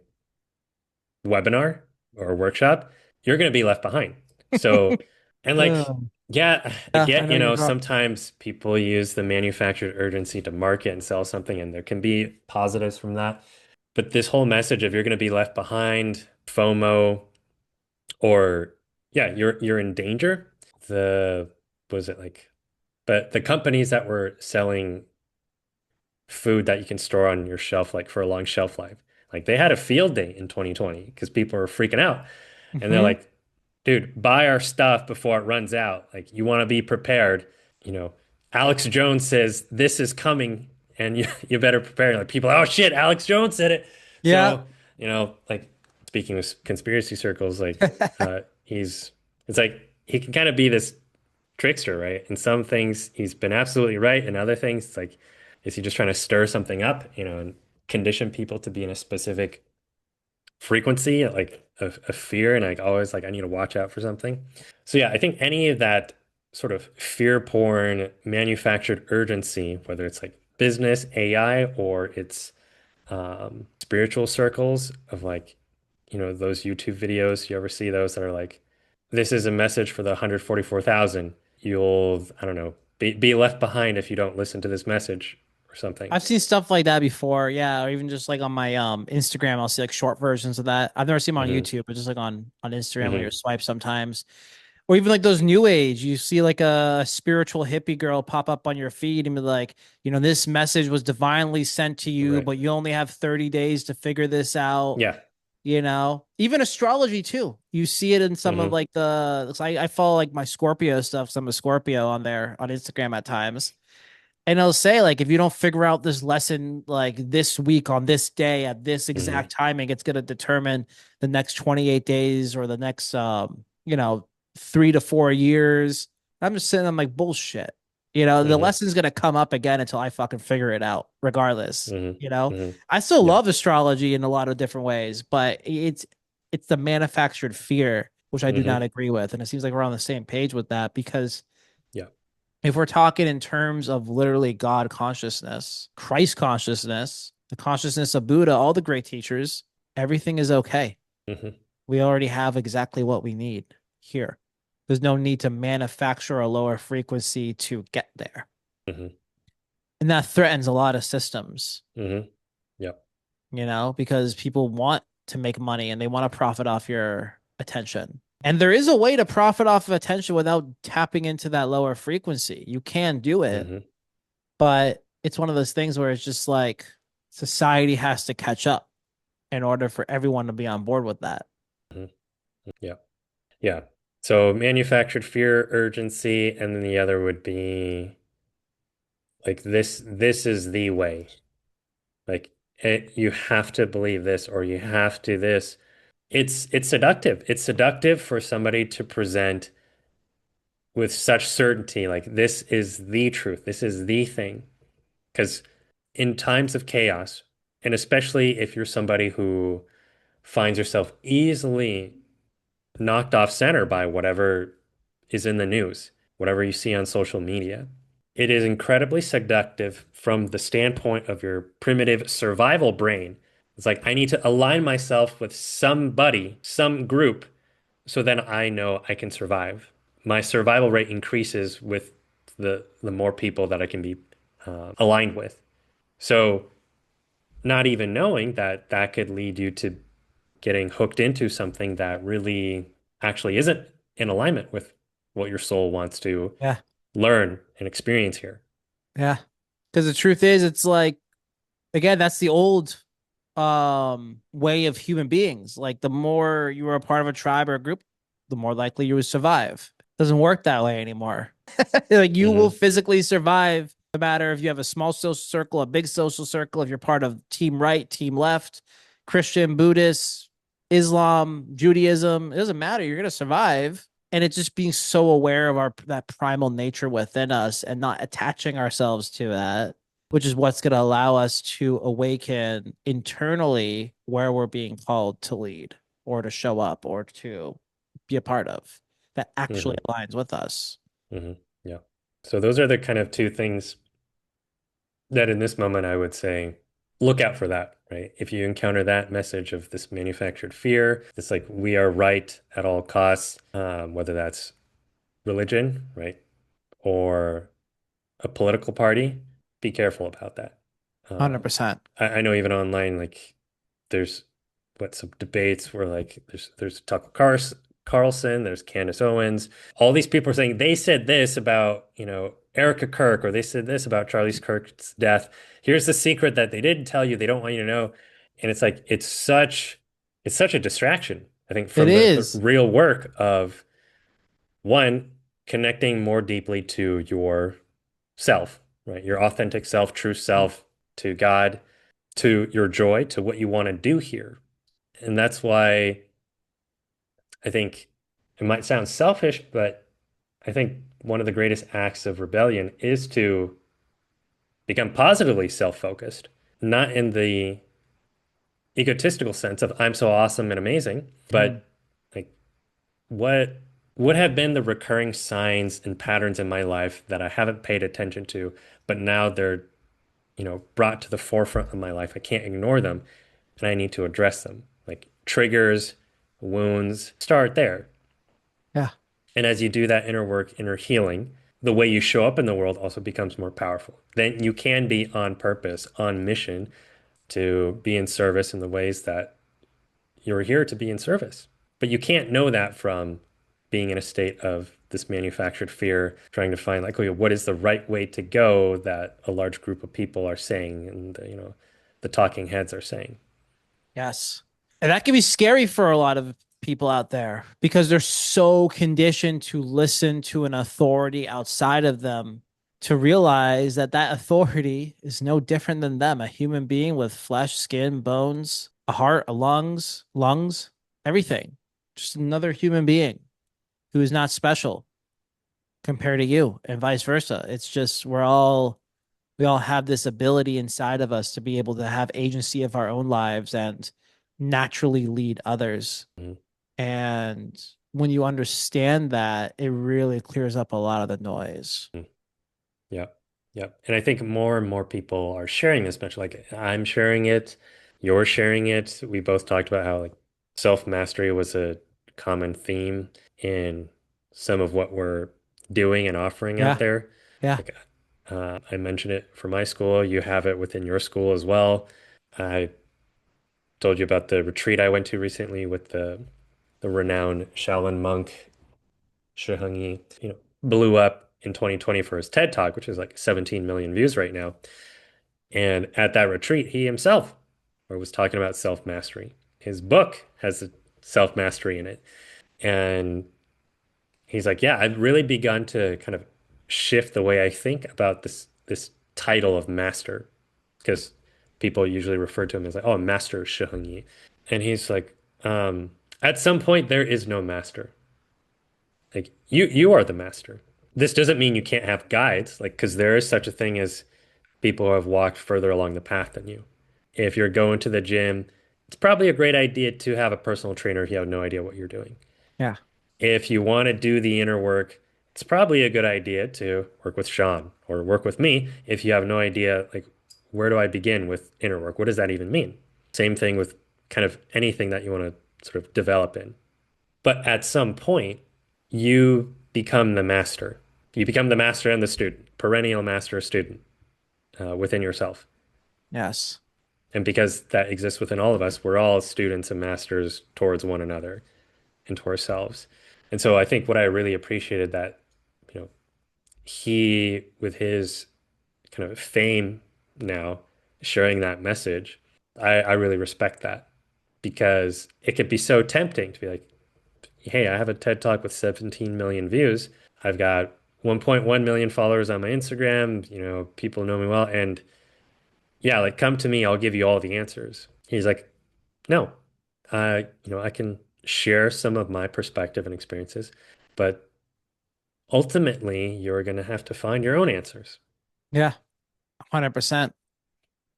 webinar or workshop, you're going to be left behind. So, and like, Oh, yeah, I yeah, I get, know you're talking. sometimes people use the manufactured urgency to market and sell something, and there can be positives from that. But this whole message of you're going to be left behind, FOMO, or yeah, you're in danger. The was it like, but the companies that were selling food that you can store on your shelf like for a long shelf life. Like they had a field day in 2020 because people were freaking out. And they're Hmm. like, dude, buy our stuff before it runs out. Like you want to be prepared. You know, Alex Jones says this is coming and you better prepare. Like people, oh shit, Alex Jones said it. Yeah. So, like speaking of conspiracy circles, like it's like he can kind of be this trickster, right? In some things, he's been absolutely right. In other things, it's like, is he just trying to stir something up, and condition people to be in a specific frequency, like a fear, and like always like I need to watch out for something. So yeah, I think any of that sort of fear porn, manufactured urgency, whether it's like business, AI, or it's spiritual circles of like, those YouTube videos, you ever see those that are like, this is a message for the 144,000. You'll, I don't know, be left behind if you don't listen to this message or something. I've seen stuff like that before, yeah, or even just like on my Instagram, I'll see like short versions of that. I've never seen them on Hmm. YouTube, but just like on Instagram when you Hmm. swipe sometimes. Or even like those new age, you see like a spiritual hippie girl pop up on your feed and be like, this message was divinely sent to you, Right. but you only have 30 days to figure this out. Yeah. Even astrology too. You see it in some of Hmm. like I follow like my Scorpio stuff, some of Scorpio on there on Instagram at times. And it'll say, like, if you don't figure out this lesson, like this week on this day at this Hmm. exact timing, it's going to determine the next 28 days or the next, 3 to 4 years. I'm just saying, I'm like, bullshit. The Hmm. lesson's going to come up again until I fucking figure it out, regardless. Hmm. Hmm. I still Yeah. love astrology in a lot of different ways, but it's the manufactured fear, which I do not Hmm. agree with. And it seems like we're on the same page with that because Yeah. if we're talking in terms of literally God consciousness, Christ consciousness, the consciousness of Buddha, all the great teachers, everything is okay. Hmm. We already have exactly what we need here. There's no need to manufacture a lower frequency to get there. Hmm. And that threatens a lot of systems. Hmm. Yeah. because people want to make money and they want to profit off your attention. And there is a way to profit off of attention without tapping into that lower frequency. You can do it, Hmm. but it's one of those things where it's just like society has to catch up in order for everyone to be on board with that. Hmm. Yeah. Yeah. So manufactured fear, urgency, and then the other would be like this is the way. Like you have to believe this or you have to this. It's seductive. It's seductive for somebody to present with such certainty, like this is the truth. This is the thing. Because in times of chaos, and especially if you're somebody who finds yourself easily knocked off center by whatever is in the news, whatever you see on social media. It is incredibly seductive from the standpoint of your primitive survival brain. It's like, I need to align myself with somebody, some group, so then I know I can survive. My survival rate increases with the more people that I can be aligned with. So, not even knowing that that could lead you to getting hooked into something that really actually isn't in alignment with what your soul wants to Yeah. learn and experience here. Yeah. Because the truth is, it's like, again, that's the old way of human beings. Like the more you were a part of a tribe or a group, the more likely you would survive. Doesn't work that way anymore. Like you will Hmm. physically survive no matter if you have a small social circle, a big social circle, if you're part of team right, team left, Christian, Buddhist, Islam, Judaism, it doesn't matter. You're gonna survive. And it's just being so aware of our that primal nature within us and not attaching ourselves to that, which is what's going to allow us to awaken internally where we're being called to lead or to show up or to be a part of that actually Hmm. aligns with us. Hmm. Yeah. So those are the kind of two things that in this moment I would say, look out for that, right? If you encounter that message of this manufactured fear, it's like we are right at all costs, whether that's religion, right? Or a political party, be careful about that. Um, 100%. I know even online, like there's some debates where like there's Carlson, there's Candace Owens. All these people are saying they said this about, Erica Kirk, or they said this about Charlie Kirk's death. Here's the secret that they didn't tell you, they don't want you to know. And it's like it's such a distraction, I think, It from the is. real work of one, connecting more deeply to your self, right? Your authentic self, true self, to God, to your joy, to what you want to do here. And that's why I think it might sound selfish, but I think one of the greatest acts of rebellion is to become positively self-focused, not in the egotistical sense of I'm so awesome and amazing, Mm. but like what would have been the recurring signs and patterns in my life that I haven't paid attention to, but now they're, brought to the forefront of my life. I can't ignore them and I need to address them. Like triggers, wounds, start there. Yeah. And as you do that inner work, inner healing, the way you show up in the world also becomes more powerful. Then you can be on purpose, on mission to be in service in the ways that you're here to be in service. But you can't know that from being in a state of this manufactured fear, trying to find like, okay, what is the right way to go that a large group of people are saying and the talking heads are saying. Yes. And that can be scary for a lot of people out there because they're so conditioned to listen to an authority outside of them to realize that that authority is no different than them, a human being with flesh, skin, bones, a heart, a lungs, everything. Just another human being who is not special compared to you and vice versa. It's just we all have this ability inside of us to be able to have agency of our own lives and naturally lead others. Mhm. And when you understand that, it really clears up a lot of the noise. Yeah. Yeah. And I think more and more people are sharing this much. Like I'm sharing it, you're sharing it. We both talked about how like self-mastery was a common theme in some of what we're doing and offering out Yeah. there. Yeah. Like I mentioned it for my school, you have it within your school as well. told you about the retreat I went to recently with the renowned Shaolin monk Shiheng, blew up in 2020 for his TED Talk, which is like 17 million views right now. And at that retreat, he himself was talking about self-mastery. His book has self-mastery in it. And he's like, yeah, I've really begun to kind of shift the way I think about this title of master, because people usually refer to him as like, oh, Master Shiheng. And he's like, at some point there is no master. Like you are the master. This doesn't mean you can't have guides, like because there is such a thing as people who have walked further along the path than you. If you're going to the gym, it's probably a great idea to have a personal trainer if you have no idea what you're doing. Yeah. If you want to do the inner work, it's probably a good idea to work with Sean or work with me if you have no idea, like, where do I begin with inner work? What does that even mean? Same thing with kind of anything that you want to sort of develop in. But at some point, you become the master. You become the master and the student, perennial master student within yourself. Yes. And because that exists within all of us, we're all students and masters towards one another and to ourselves. And so I think what I really appreciated that, you know, he, with his kind of fame now, sharing that message, I really respect that because it could be so tempting to be like, hey, I have a TED Talk with 17 million views. I've got 1.1 million followers on my Instagram. People know me well. And yeah, like come to me, I'll give you all the answers. He's like, no, I can share some of my perspective and experiences, but ultimately you're going to have to find your own answers. Yeah. 100%.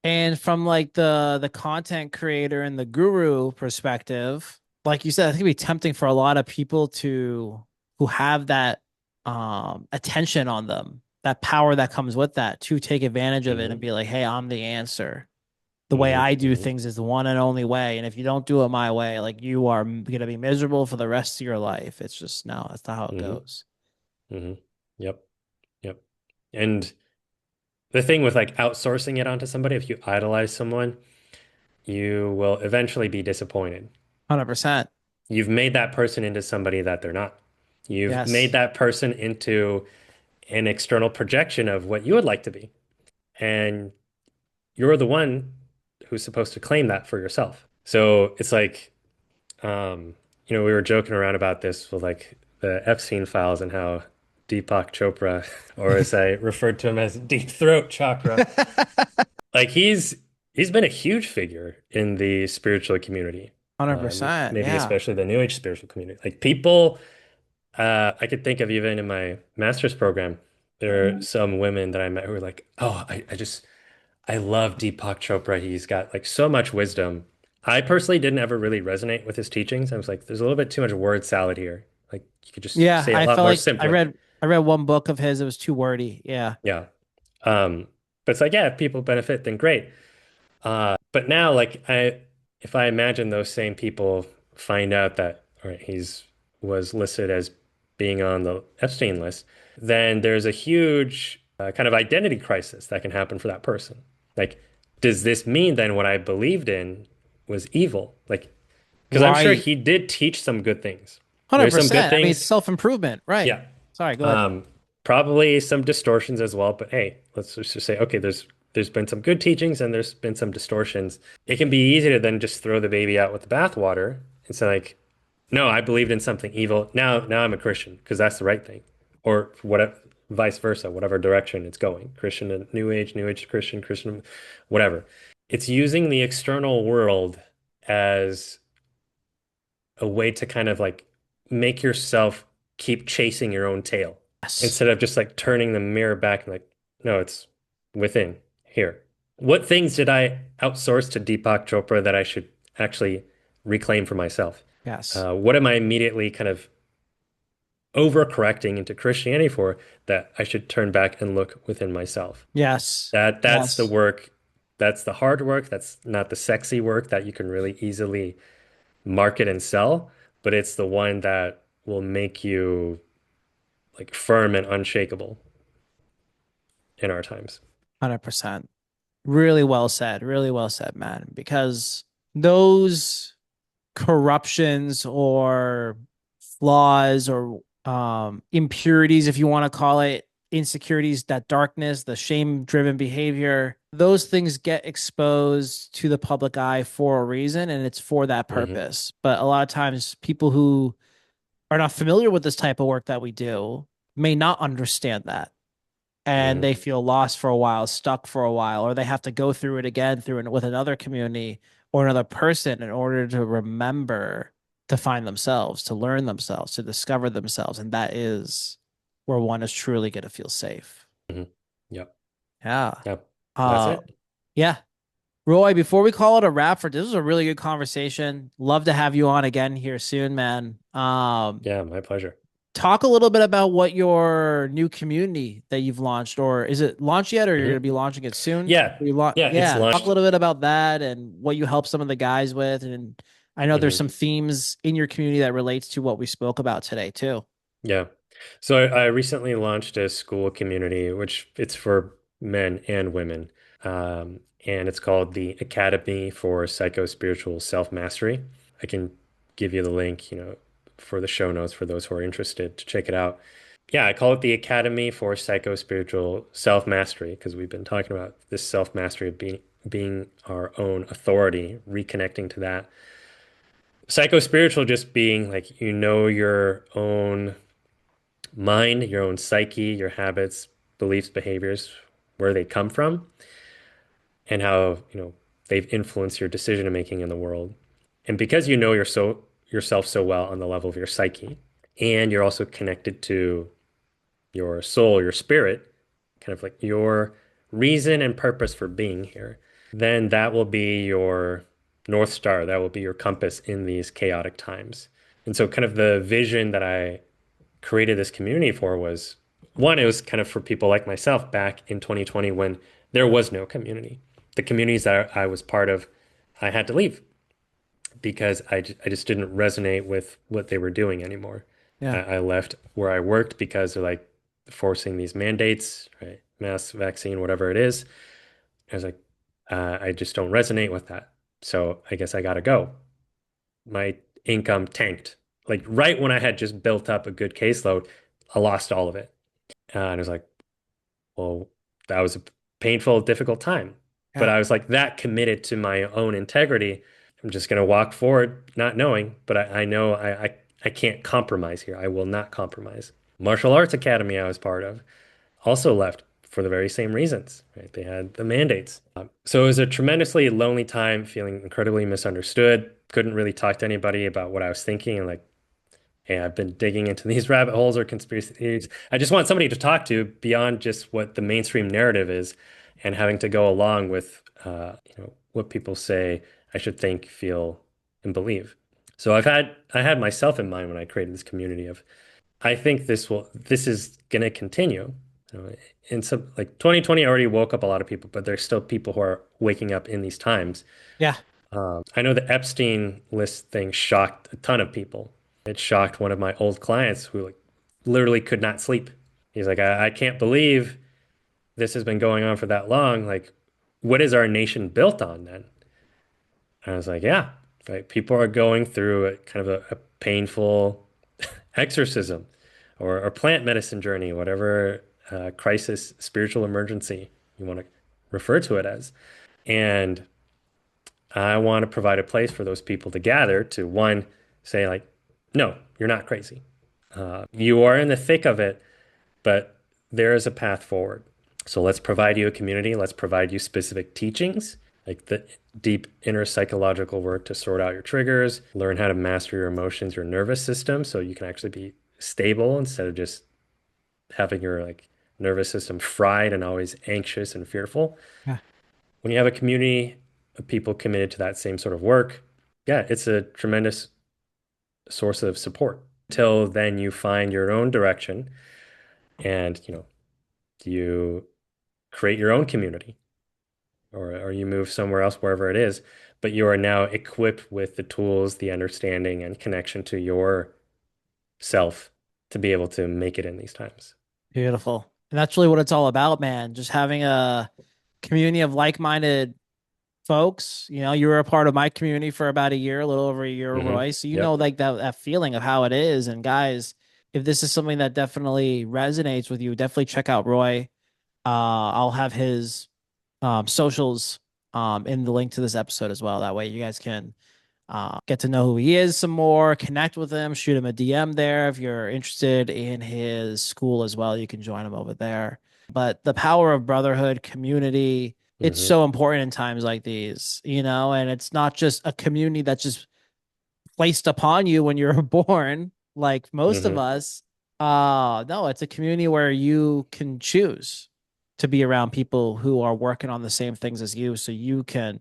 And from like the content creator and the guru perspective, like you said, I think it'd be tempting for a lot of people to who have that attention on them, that power that comes with that, to take advantage of it and Hmm. be like, hey, I'm the answer. The way Hmm. I do Hmm. things is the one and only way. And if you don't do it my way, like you are gonna be miserable for the rest of your life. It's just no, that's not how it Hmm. goes. Hmm. Yep. Yep. And the thing with like outsourcing it onto somebody, if you idolize someone, you will eventually be disappointed. 100%. You've made that person into somebody that they're not. You've made Yes. that person into an external projection of what you would like to be. And you're the one who's supposed to claim that for yourself. So it's like, um, we were joking around about this with like the Epstein files and how Deepak Chopra, or as I referred to him as Deep Throat Chakra, like he's been a huge figure in the spiritual community, 100%. maybe Yeah. especially the New Age spiritual community. Like people, I could think of even in my master's program, there are some women that I met who were like, "Oh, I love Deepak Chopra. He's got like so much wisdom." I personally didn't ever really resonate with his teachings. I was like, "There's a little bit too much word salad here. Like you could just Yeah, say it a I lot felt more like simply." I read one book of his. It was too wordy. Yeah. Yeah. But it's like, yeah, if people benefit, then great. But now, like, if I imagine those same people find out that, all right, he's was listed as being on the Epstein list, then there's a huge kind of identity crisis that can happen for that person. Like, does this mean then what I believed in was evil? Like, because I'm sure Right. he did teach some good things. There's some good 100%. I mean, it's things. self-improvement. Right. Yeah. Sorry, go ahead. Um, Probably some distortions as well, but hey, let's just say, okay, there's been some good teachings and there's been some distortions. It can be easy to then just throw the baby out with the bathwater and say like, no, I believed in something evil. Now I'm a Christian because that's the right thing, or whatever, vice versa, whatever direction it's going. Christian to New Age to Christian, Christian, whatever. It's using the external world as a way to kind of like make yourself keep chasing your own tail Yes. instead of just like turning the mirror back and like, no, it's within here. What things did I outsource to Deepak Chopra that I should actually reclaim for myself? Yes. What am I immediately kind of overcorrecting into Christianity for that I should turn back and look within myself? Yes. That's the Yes. work. That's the hard work. That's not the sexy work that you can really easily market and sell, but it's the one that will make you like firm and unshakable in our times. 100%. Really well said. Really well said, man. Because those corruptions or flaws or impurities, if you want to call it, insecurities, that darkness, the shame driven behavior, those things get exposed to the public eye for a reason and it's for that Hmm. purpose. But a lot of times, people who are not familiar with this type of work that we do may not understand that. And Hmm. they feel lost for a while, stuck for a while, or they have to go through it again with another community or another person in order to remember to find themselves, to learn themselves, to discover themselves. And that is where one is truly going to feel safe. Hmm. Yep. Yeah. Yep. That's Uh, it. yeah. Roy, before we call it a wrap for this was a really good conversation. Love to have you on again here soon, man. Yeah, my pleasure. Talk a little bit about what your new community that you've launched, or is it launched yet, or you're going to Hmm. be launching it soon? Yeah. Yeah, it's Yeah, talk a launched. little bit about that and what you help some of the guys with. And I know there's Hmm. some themes in your community that relates to what we spoke about today too. Yeah. So I recently launched a school community, which it's for men and women. And it's called the Academy for Psycho-Spiritual Self-Mastery. I can give you the link, for the show notes for those who are interested to check it out. Yeah, I call it the Academy for Psycho-Spiritual Self-Mastery because we've been talking about this self-mastery of being our own authority, reconnecting to that. Psycho-spiritual just being like your own mind, your own psyche, your habits, beliefs, behaviors, where they come from, and how, they've influenced your decision making in the world. And because you know yourself so well on the level of your psyche, and you're also connected to your soul, your spirit, kind of like your reason and purpose for being here, then that will be your North Star. That will be your compass in these chaotic times. And so, kind of the vision that I created this community for was one, it was kind of for people like myself back in 2020 when there was no community. The communities that I was part of, I had to leave because I just didn't resonate with what they were doing anymore. Yeah. I left where I worked because they're like forcing these mandates, right? Mass vaccine, whatever it is. I was like, I just don't resonate with that. So I guess I gotta go. My income tanked. Like right when I had just built up a good caseload, I lost all of it. And I was like, well, that was a painful, difficult time. But Yeah. I was like that committed to my own integrity. I'm just going to walk forward, not knowing, but I know I can't compromise here. I will not compromise. Martial Arts Academy I was part of also left for the very same reasons, right? They had the mandates. So it was a tremendously lonely time, feeling incredibly misunderstood. Couldn't really talk to anybody about what I was thinking and like, hey, I've been digging into these rabbit holes or conspiracy theories. I just want somebody to talk to beyond just what the mainstream narrative is and having to go along with what people say I should think, feel, and believe. So I had myself in mind when I created this community of I think this is gonna continue. You know, in some like 2020 already woke up a lot of people, but there's still people who are waking up in these times. Yeah. I know the Epstein list thing shocked a ton of people. It shocked one of my old clients who like literally could not sleep. He's like, I can't believe this has been going on for that long. Like, what is our nation built on then? And I was like, yeah, right. People are going through a kind of a painful exorcism or plant medicine journey, whatever crisis, spiritual emergency you want to refer to it as. And I want to provide a place for those people to gather to one, say like, no, you're not crazy. You are in the thick of it, but there is a path forward. So let's provide you a community. Let's provide you specific teachings, like the deep inner psychological work to sort out your triggers, learn how to master your emotions, your nervous system, so you can actually be stable instead of just having your like nervous system fried and always anxious and fearful. Yeah. When you have a community of people committed to that same sort of work, yeah, it's a tremendous source of support. Until then, you find your own direction and, you create your own community or you move somewhere else, wherever it is. But you are now equipped with the tools, the understanding, and connection to your self to be able to make it in these times. Beautiful. And that's really what it's all about, man. Just having a community of like-minded folks. You know, you were a part of my community for about a year, a little over a year, Hmm. Roy. So you know, Yep. like that feeling of how it is. And guys, if this is something that definitely resonates with you, definitely check out Roy. I'll have his socials in the link to this episode as well. That way you guys can get to know who he is some more, connect with him, shoot him a DM there. If you're interested in his school as well, you can join him over there. But the power of brotherhood, community, it's Hmm. so important in times like these, you know, and it's not just a community that's just placed upon you when you're born, like most of Hmm. us. No, it's a community where you can choose to be around people who are working on the same things as you so you can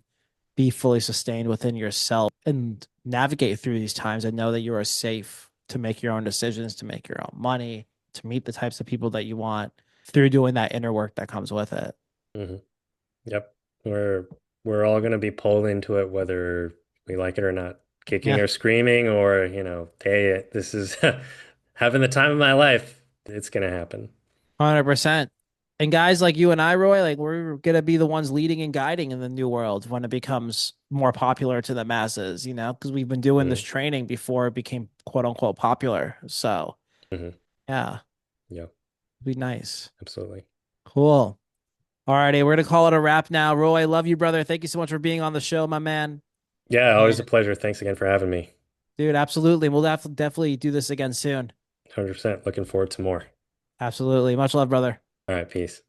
be fully sustained within yourself and navigate through these times and know that you are safe to make your own decisions, to make your own money, to meet the types of people that you want through doing that inner work that comes with it. Hmm. Yep. We're all going to be pulled into it, whether we like it or not, kicking Yeah, or screaming, or, hey, this is having the time of my life. It's going to happen. 100%. And guys like you and I, Roy, like we're gonna be the ones leading and guiding in the new world when it becomes more popular to the masses, you know, because we've been doing this Hmm. training before it became quote unquote popular. So Hmm. yeah, Yep. it'd be nice. Absolutely. Cool. All righty, we're gonna call it a wrap now. Roy, love you, brother. Thank you so much for being on the show, my man. Yeah, always a And pleasure. Thanks again for having me. dude, absolutely. We'll definitely do this again soon. 100%. Looking forward to more. Absolutely. Much love, brother. All right, peace.